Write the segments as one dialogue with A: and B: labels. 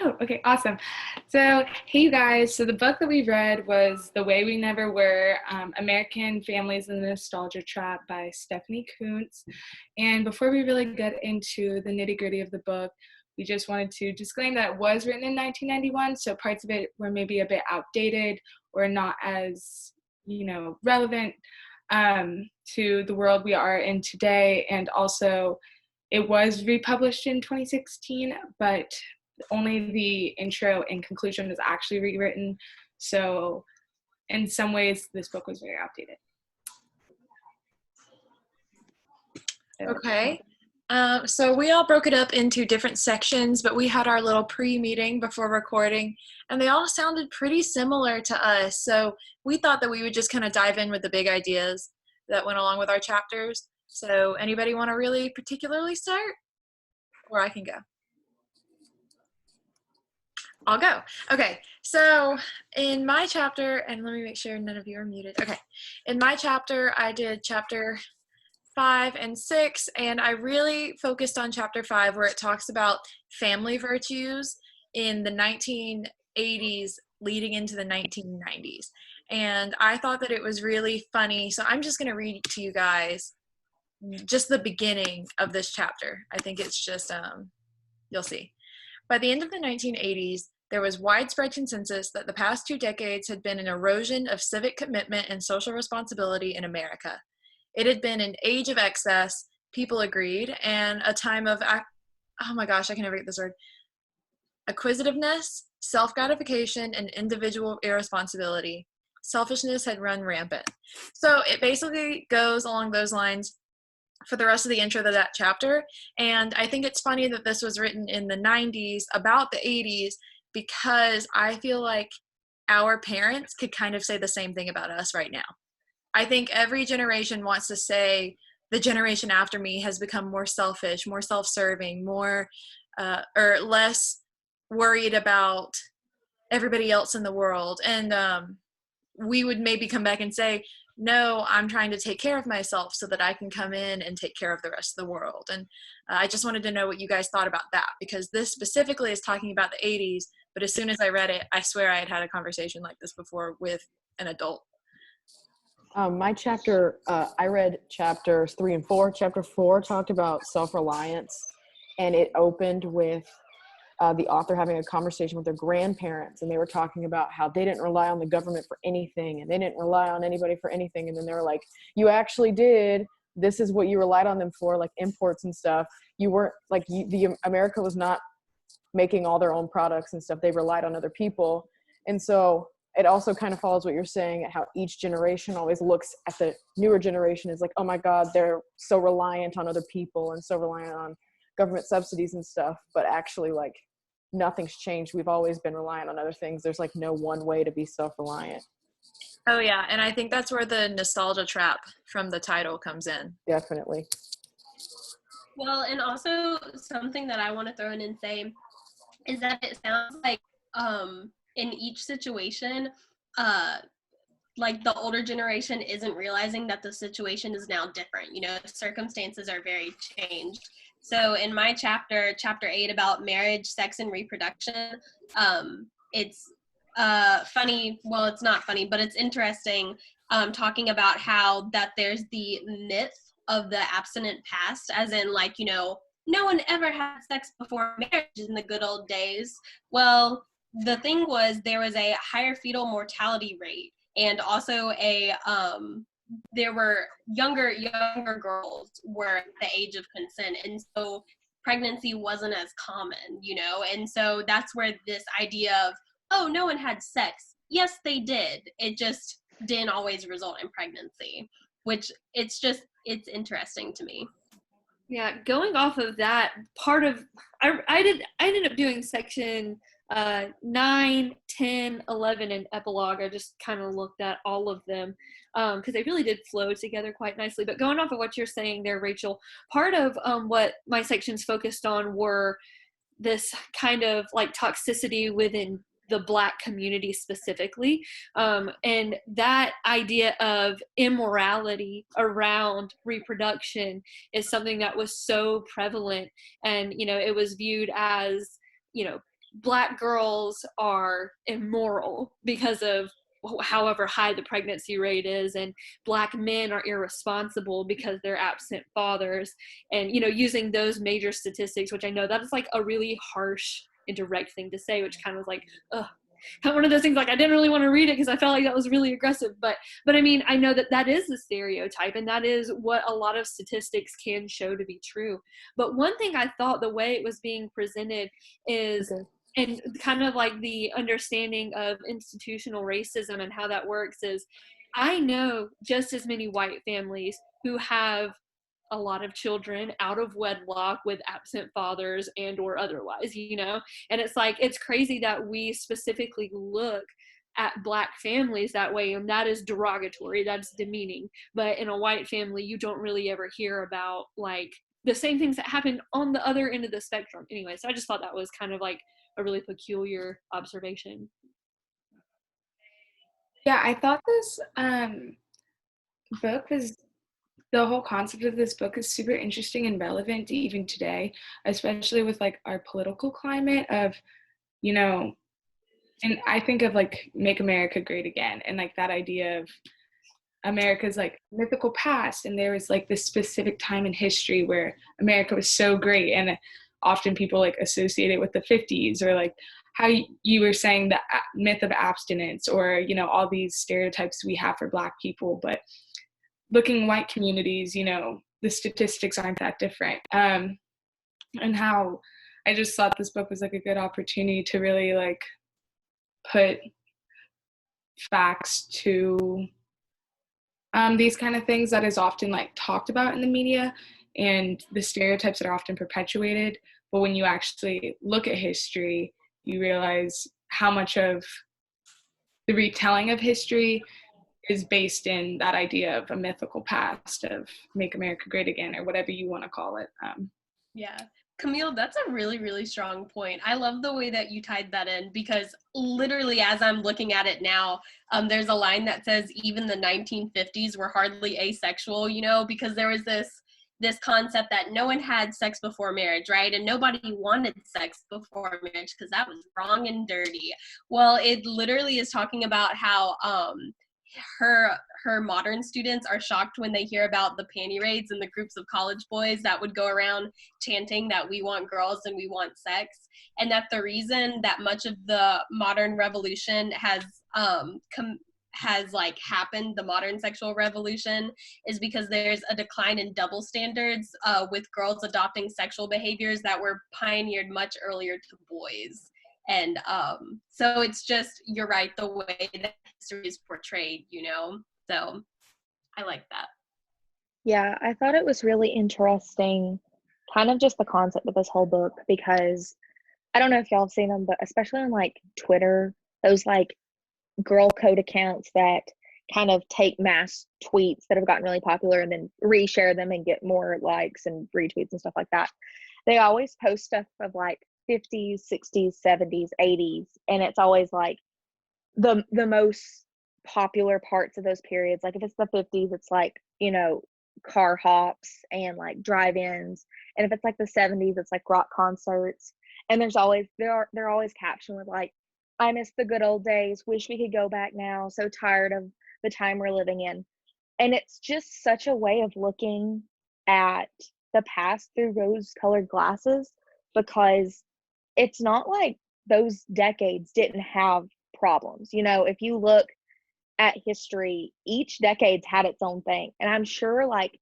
A: Oh, okay, awesome. So, hey, you guys. So, the book that we read was The Way We Never Were, American Families in the Nostalgia Trap by Stephanie Coontz. And before we really get into the nitty gritty of the book, we just wanted to disclaim that it was written in 1991, so parts of it were maybe a bit outdated or not as, relevant to the world we are in today. And also, it was republished in 2016, but only the intro and conclusion was actually rewritten. So in some ways, this book was very outdated.
B: Okay. So we all broke it up into different sections, but we had our little pre-meeting before recording, and they all sounded pretty similar to us. So we thought that we would just kind of dive in with the big ideas that went along with our chapters. So anybody want to really particularly start? Or I can go. I'll go. Okay, so in my chapter, and let me make sure none of you are muted. Okay, in my chapter, I did chapter 5 and 6, and I really focused on chapter 5 where it talks about family virtues in the 1980s leading into the 1990s. And I thought that it was really funny, so I'm just going to read to you guys just the beginning of this chapter. I think it's just, you'll see. By the end of the 1980s, there was widespread consensus that the past 2 decades had been an erosion of civic commitment and social responsibility in America. It had been an age of excess, people agreed, and a time of, oh my gosh, I can never get this word, acquisitiveness, self-gratification, and individual irresponsibility. Selfishness had run rampant. So it basically goes along those lines for the rest of the intro to that chapter. And I think it's funny that this was written in the 90s about the 80s, because I feel like our parents could kind of say the same thing about us right now. I think every generation wants to say the generation after me has become more selfish, more self-serving, more or less worried about everybody else in the world. And we would maybe come back and say, no, I'm trying to take care of myself so that I can come in and take care of the rest of the world. And I just wanted to know what you guys thought about that, because this specifically is talking about the 80s, but as soon as I read it, I swear I had a conversation like this before with an adult.
C: My chapter, I read chapters 3 and 4. Chapter 4 talked about self-reliance, and it opened with the author having a conversation with their grandparents, and they were talking about how they didn't rely on the government for anything, and they didn't rely on anybody for anything. And then they were like, you actually did. This is what you relied on them for, like imports and stuff. You weren't like, America was not making all their own products and stuff. They relied on other people. And so it also kind of follows what you're saying, how each generation always looks at the newer generation as like, oh my God, they're so reliant on other people and so reliant on government subsidies and stuff. But actually, like, nothing's changed. We've always been reliant on other things. There's like no one way to be self-reliant.
B: Oh yeah, and I think that's where the nostalgia trap from the title comes in.
C: Definitely.
D: Well, and also something that I want to throw in and say is that it sounds like in each situation, like the older generation isn't realizing that the situation is now different. You know, circumstances are very changed. So in my chapter 8 about marriage, sex, and reproduction, it's funny. Well, it's not funny, but it's interesting talking about how that there's the myth of the abstinent past, as in like, you know, no one ever had sex before marriage in the good old days. Well, the thing was there was a higher fetal mortality rate, and also there were younger girls were at the age of consent, and so pregnancy wasn't as common, you know. And so that's where this idea of, oh, no one had sex. Yes, they did. It just didn't always result in pregnancy, which it's interesting to me.
E: Yeah, going off of that, part of I ended up doing section 9, 10, 11, and epilogue. I just kind of looked at all of them because they really did flow together quite nicely. But going off of what you're saying there, Rachel, part of what my sections focused on were this kind of like toxicity within the Black community specifically, and that idea of immorality around reproduction is something that was so prevalent, and you know, it was viewed as, you know, Black girls are immoral because of however high the pregnancy rate is, and Black men are irresponsible because they're absent fathers, and using those major statistics, which I know that is like a really harsh and direct thing to say, which kind of was like, ugh, one of those things, like I didn't really want to read it because I felt like that was really aggressive, but I mean, I know that is the stereotype, and that is what a lot of statistics can show to be true. But one thing I thought, the way it was being presented is, and kind of like the understanding of institutional racism and how that works, is I know just as many white families who have a lot of children out of wedlock with absent fathers and or otherwise, and it's like, it's crazy that we specifically look at Black families that way, and that is derogatory, that's demeaning. But in a white family, you don't really ever hear about like the same things that happen on the other end of the spectrum. Anyway, so I just thought that was kind of like a really peculiar observation.
A: Yeah, I thought this book was, the whole concept of this book is super interesting and relevant even today, especially with like our political climate of, and I think of like Make America Great Again, and like that idea of America's like mythical past, and there was like this specific time in history where America was so great, and often people like associate it with the 50s, or like how you were saying the myth of abstinence, or all these stereotypes we have for Black people. But looking at white communities, the statistics aren't that different. And how I just thought this book was like a good opportunity to really like put facts to these kind of things that is often like talked about in the media, and the stereotypes that are often perpetuated. But when you actually look at history, you realize how much of the retelling of history is based in that idea of a mythical past of Make America Great Again, or whatever you want to call it.
D: Yeah. Camille, that's a really, really strong point. I love the way that you tied that in, because literally as I'm looking at it now, there's a line that says even the 1950s were hardly asexual, because there was this concept that no one had sex before marriage, right? And nobody wanted sex before marriage because that was wrong and dirty. Well, it literally is talking about how her modern students are shocked when they hear about the panty raids and the groups of college boys that would go around chanting that we want girls and we want sex, and that the reason that much of the modern revolution has like happened, the modern sexual revolution, is because there's a decline in double standards with girls adopting sexual behaviors that were pioneered much earlier to boys. And so it's just, you're right, the way that history is portrayed, so I like that.
F: Yeah, I thought it was really interesting, kind of just the concept of this whole book, because I don't know if y'all have seen them, but especially on like Twitter, those like girl code accounts that kind of take mass tweets that have gotten really popular and then reshare them and get more likes and retweets and stuff like that. They always post stuff of like 50s, 60s, 70s, 80s, and it's always like the most popular parts of those periods. Like if it's the 50s, it's like, car hops and like drive-ins, and if it's like the 70s, it's like rock concerts. And they're always captioned with like, I miss the good old days, wish we could go back now, so tired of the time we're living in. And it's just such a way of looking at the past through rose-colored glasses, because it's not like those decades didn't have problems. If you look at history, each decade's had its own thing. And I'm sure like,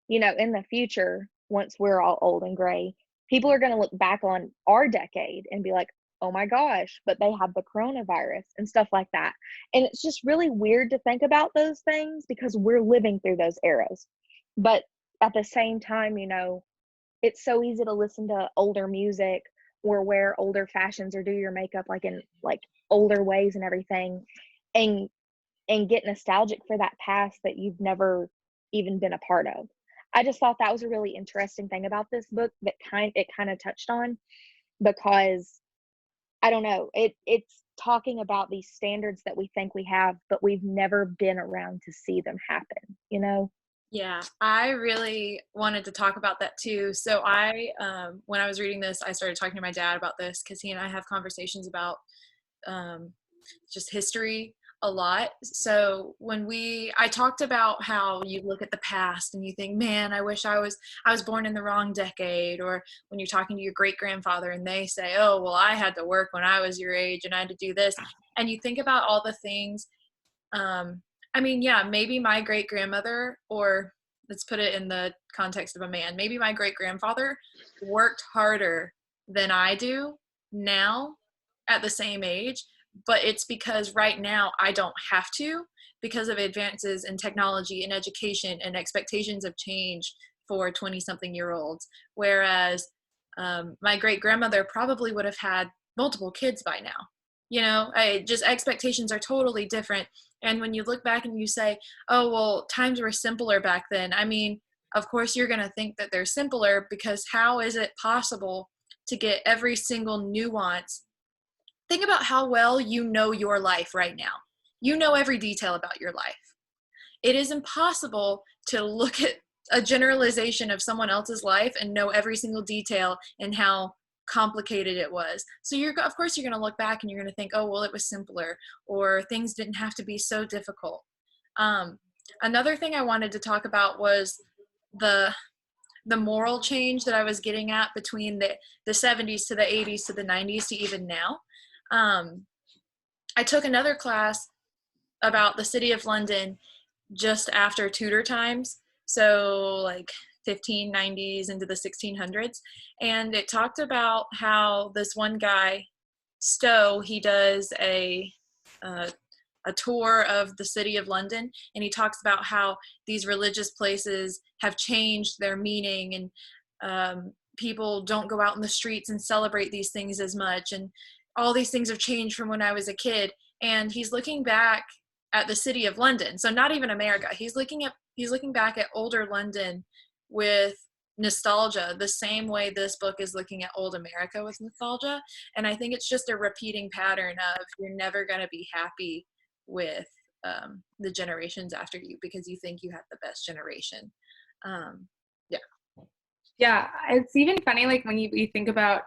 F: in the future, once we're all old and gray, people are going to look back on our decade and be like, oh my gosh, but they had the coronavirus and stuff like that. And it's just really weird to think about those things because we're living through those eras. But at the same time, it's so easy to listen to older music or wear older fashions or do your makeup like in like older ways and everything, and get nostalgic for that past that you've never even been a part of. I just thought that was a really interesting thing about this book that it kind of touched on, because I don't know, it's talking about these standards that we think we have, but we've never been around to see them happen,
B: Yeah, I really wanted to talk about that too. So when I was reading this, I started talking to my dad about this because he and I have conversations about um, just history a lot. So I talked about how you look at the past and you think, man, I was born in the wrong decade. Or when you're talking to your great grandfather and they say, oh, well, I had to work when I was your age and I had to do this. And you think about all the things. I mean, yeah, maybe my great grandmother, or let's put it in the context of a man, maybe my great grandfather worked harder than I do now at the same age, but it's because right now I don't have to because of advances in technology and education and expectations of change for 20-something-year-olds. Whereas my great grandmother probably would have had multiple kids by now. Just expectations are totally different. And when you look back and you say, oh, well, times were simpler back then. I mean, of course, you're going to think that they're simpler because how is it possible to get every single nuance? Think about how well you know your life right now. You know every detail about your life. It is impossible to look at a generalization of someone else's life and know every single detail and how complicated it was. So of course you're going to look back and you're going to think, oh, well, it was simpler, or things didn't have to be so difficult. Another thing I wanted to talk about was the moral change that I was getting at between the 70s to the 80s to the 90s to even now. I took another class about the city of London just after Tudor times, so like 1590s into the 1600s, and it talked about how this one guy, Stowe, he does a tour of the city of London, and he talks about how these religious places have changed their meaning, and people don't go out in the streets and celebrate these things as much, and all these things have changed from when I was a kid. And he's looking back at the city of London, so not even America. He's looking back at older London with nostalgia, the same way this book is looking at old America with nostalgia. And I think it's just a repeating pattern of you're never going to be happy with the generations after you because you think you have the best generation.
A: Yeah, it's even funny, like when you think about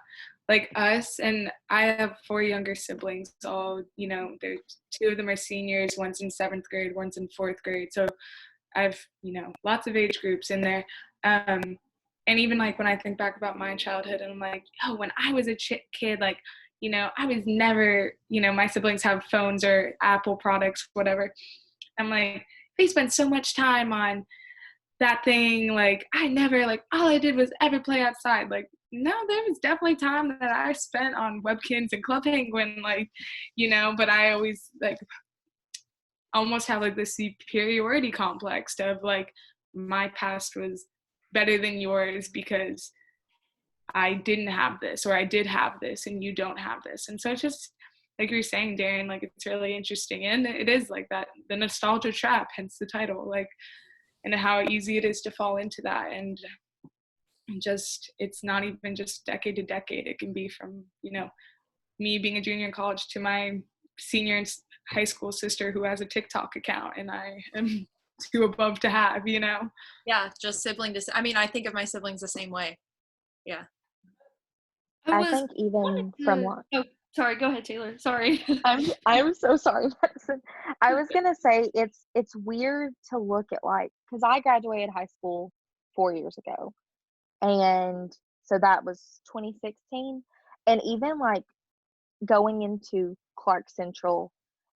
A: like us, and I have 4 younger siblings, all, there's 2 of them are seniors, one's in 7th grade, one's in 4th grade. So I've, lots of age groups in there. And even like when I think back about my childhood and I'm like, oh, when I was a kid, like, I was never, my siblings have phones or Apple products, whatever. I'm like, they spent so much time on that thing. Like, I never, like, all I did was ever play outside. Like, no, there was definitely time that I spent on Webkins and Club Penguin, like, but I always, like, almost have, like, this superiority complex of, like, my past was better than yours because I didn't have this, or I did have this and you don't have this. And so it's just, like you're saying, Darren, like, it's really interesting. And it is like that, the nostalgia trap, hence the title, like, and how easy it is to fall into that. And just, it's not even just decade to decade. It can be from, me being a junior in college to my senior in high school sister who has a TikTok account and I am too above to have,
B: Yeah, just I think of my siblings the same way. Yeah.
F: I think even from what
E: Oh, sorry, go ahead, Taylor. Sorry.
F: I'm so sorry, Maddison. I was gonna say it's weird to look at, like, because I graduated high school 4 years ago, and so that was 2016, and even like going into Clark Central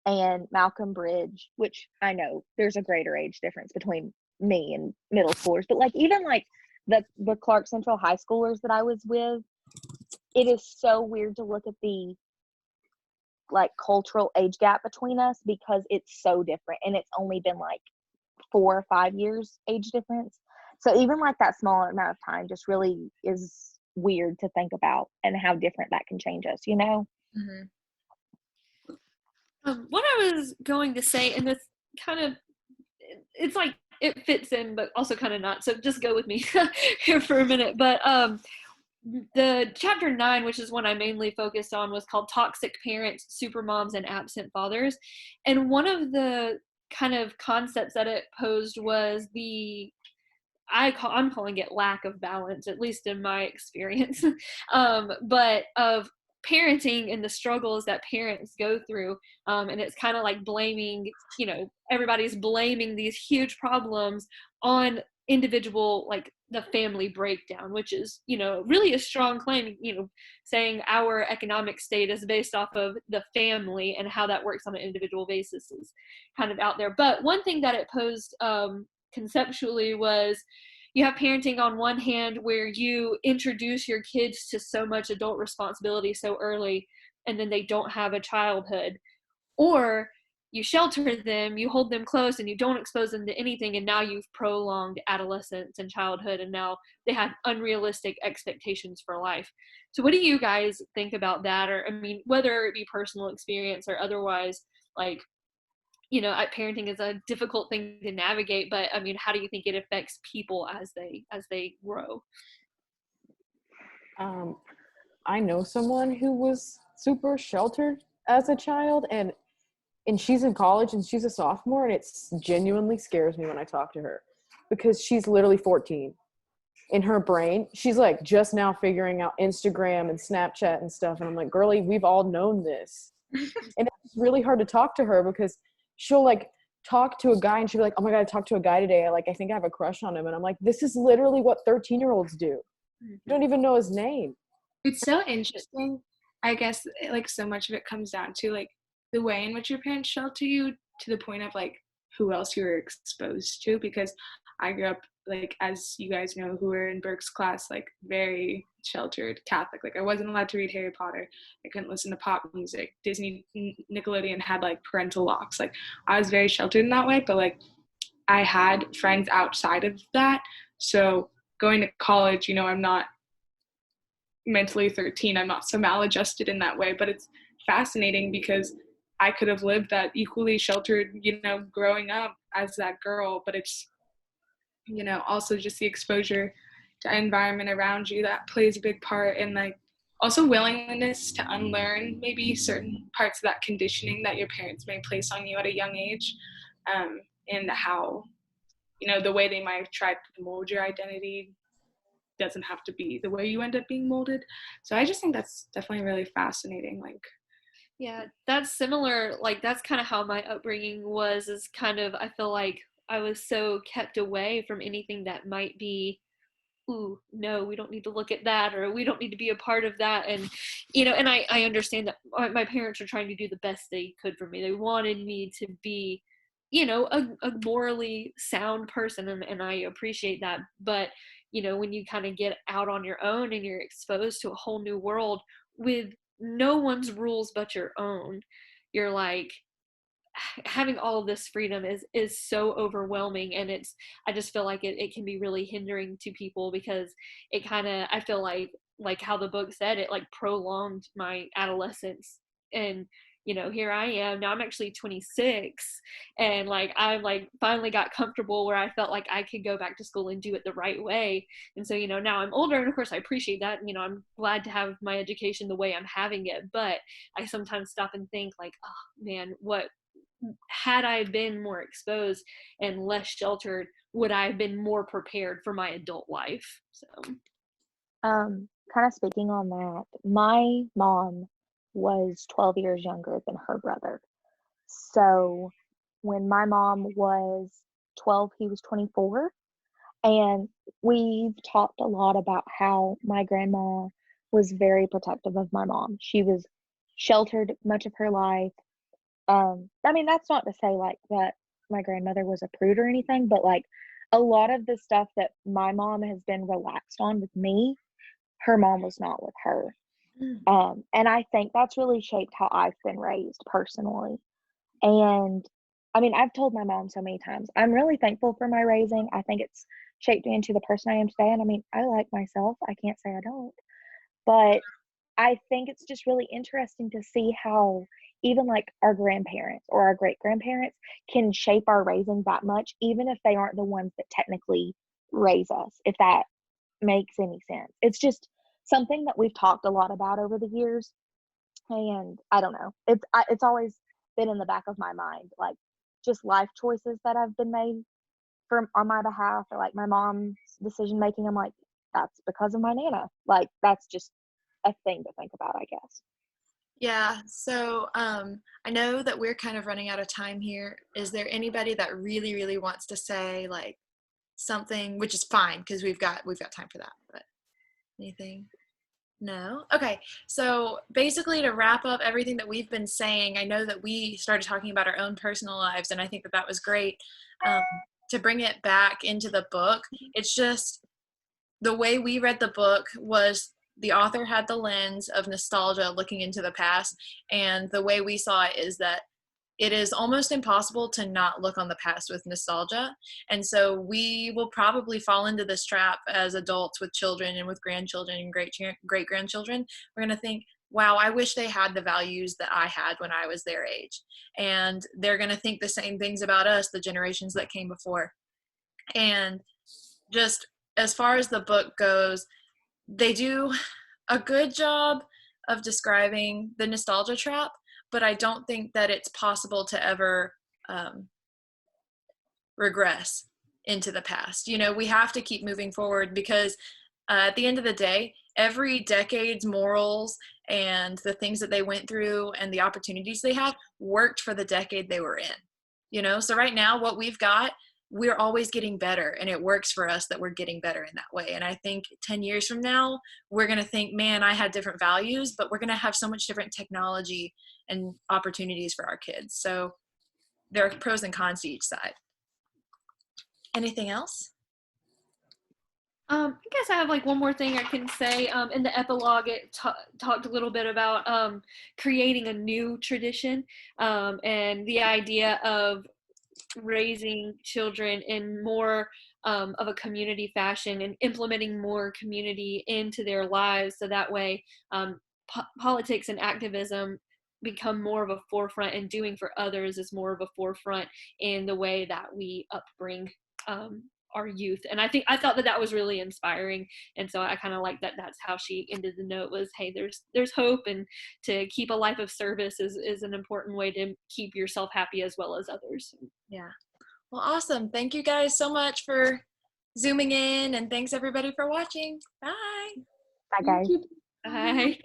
F: and Malcolm Bridge, which I know there's a greater age difference between me and middle schoolers, but like even like the Clark Central high schoolers that I was with, it is so weird to look at the like cultural age gap between us because it's so different, and it's only been like 4 or 5 years age difference. So even like that small amount of time just really is weird to think about, and how different that can change us,
B: Mm-hmm.
E: What I was going to say, and this kind of, it's like it fits in, but also kind of not. So just go with me here for a minute. But the chapter 9, which is one I mainly focused on, was called Toxic Parents, Supermoms, and Absent Fathers. And one of the kind of concepts that it posed was I'm calling it lack of balance, at least in my experience, but of parenting and the struggles that parents go through. And it's kind of like blaming, everybody's blaming these huge problems on individual, like the family breakdown, which is, really a strong claim, saying our economic state is based off of the family, and how that works on an individual basis is kind of out there. But one thing that it posed, conceptually, was you have parenting on one hand where you introduce your kids to so much adult responsibility so early, and then they don't have a childhood, or you shelter them, you hold them close, and you don't expose them to anything, and now you've prolonged adolescence and childhood, and now they have unrealistic expectations for life. So what do you guys think about that? Or, I mean, whether it be personal experience or otherwise, like, parenting is a difficult thing to navigate, but I mean, how do you think it affects people as they grow?
C: I know someone who was super sheltered as a child, and she's in college and she's a sophomore, and it genuinely scares me when I talk to her, because she's literally 14. In her brain, she's like just now figuring out Instagram and Snapchat and stuff, and I'm like, girlie, we've all known this. And it's really hard to talk to her, because she'll like talk to a guy and she'll be like, oh my God, I talked to a guy today, I think I have a crush on him. And I'm like, this is literally what 13-year-olds do. You don't even know his name.
A: It's so interesting. I guess like so much of it comes down to like the way in which your parents shelter you, to the point of like who else you were exposed to. Because I grew up, like, as you guys know who were in Burke's class, like very sheltered Catholic. Like I wasn't allowed to read Harry Potter. I couldn't listen to pop music. Disney, Nickelodeon had like parental locks. Like I was very sheltered in that way, but like I had friends outside of that. So going to college, I'm not mentally 13. I'm not so maladjusted in that way, but it's fascinating because I could have lived that equally sheltered, growing up as that girl, but it's, also just the exposure to environment around you that plays a big part, and like also willingness to unlearn maybe certain parts of that conditioning that your parents may place on you at a young age, and how, the way they might have tried to mold your identity doesn't have to be the way you end up being molded. So I just think that's definitely really fascinating. Like,
E: yeah, that's similar. Like that's kind of how my upbringing was, is kind of, I feel like I was so kept away from anything that might be, ooh, no, we don't need to look at that, or we don't need to be a part of that. And, and I understand that my parents are trying to do the best they could for me. They wanted me to be, a morally sound person, and I appreciate that. But, when you kind of get out on your own and you're exposed to a whole new world with no one's rules but your own, you're like, having all of this freedom is so overwhelming. And I just feel like it can be really hindering to people, because it kind of, I feel like how the book said, it like prolonged my adolescence. And here I am now, I'm actually 26, and like I like finally got comfortable where I felt like I could go back to school and do it the right way. And so now I'm older, and of course I appreciate that, and I'm glad to have my education the way I'm having it. But I sometimes stop and think like, oh man, what had I been more exposed and less sheltered, would I have been more prepared for my adult life? So
F: kind of speaking on that, my mom was 12 years younger than her brother. So when my mom was 12, he was 24. And we've talked a lot about how my grandma was very protective of my mom. She was sheltered much of her life. I mean, that's not to say like that my grandmother was a prude or anything, but like a lot of the stuff that my mom has been relaxed on with me, her mom was not with her. And I think that's really shaped how I've been raised personally. And I mean, I've told my mom so many times, I'm really thankful for my raising. I think it's shaped me into the person I am today. And I mean, I like myself. I can't say I don't. But I think it's just really interesting to see how even like our grandparents or our great grandparents can shape our raising that much, even if they aren't the ones that technically raise us, if that makes any sense. It's just something that we've talked a lot about over the years. And I don't know, it's always been in the back of my mind. Like, just life choices that have been made on my behalf, or like my mom's decision making. I'm like, that's because of my Nana. Like, that's just a thing to think about, I guess.
B: Yeah, so I know that we're kind of running out of time here. Is there anybody that really, really wants to say like something, which is fine because we've got time for that, but anything? No? Okay, so basically to wrap up everything that we've been saying, I know that we started talking about our own personal lives, and I think that that was great. To bring it back into the book, it's just the way we read the book was the author had the lens of nostalgia looking into the past, and the way we saw it is that it is almost impossible to not look on the past with nostalgia. And so we will probably fall into this trap as adults with children and with grandchildren and great grandchildren. We're going to think, wow, I wish they had the values that I had when I was their age. And they're going to think the same things about us, the generations that came before. And just as far as the book goes, they do a good job of describing the nostalgia trap, but I don't think that it's possible to ever regress into the past. You know, we have to keep moving forward because at the end of the day, every decade's morals and the things that they went through and the opportunities they had worked for the decade they were in. You know, so right now what we've got, we're always getting better, and it works for us that we're getting better in that way. And I think 10 years from now, we're going to think, man, I had different values, but we're going to have so much different technology and opportunities for our kids. So there are pros and cons to each side. Anything else?
E: I guess I have like one more thing I can say. In the epilogue, it talked a little bit about creating a new tradition, and the idea of raising children in more of a community fashion and implementing more community into their lives, so that way politics and activism become more of a forefront, and doing for others is more of a forefront in the way that we upbring our youth. And I thought that was really inspiring, and so I kind of like that that's how she ended the note, was, hey, there's hope, and to keep a life of service is an important way to keep yourself happy as well as others.
B: Yeah. Well, awesome. Thank you guys so much for zooming in, and thanks everybody for watching. Bye.
F: Bye, guys.
E: Bye.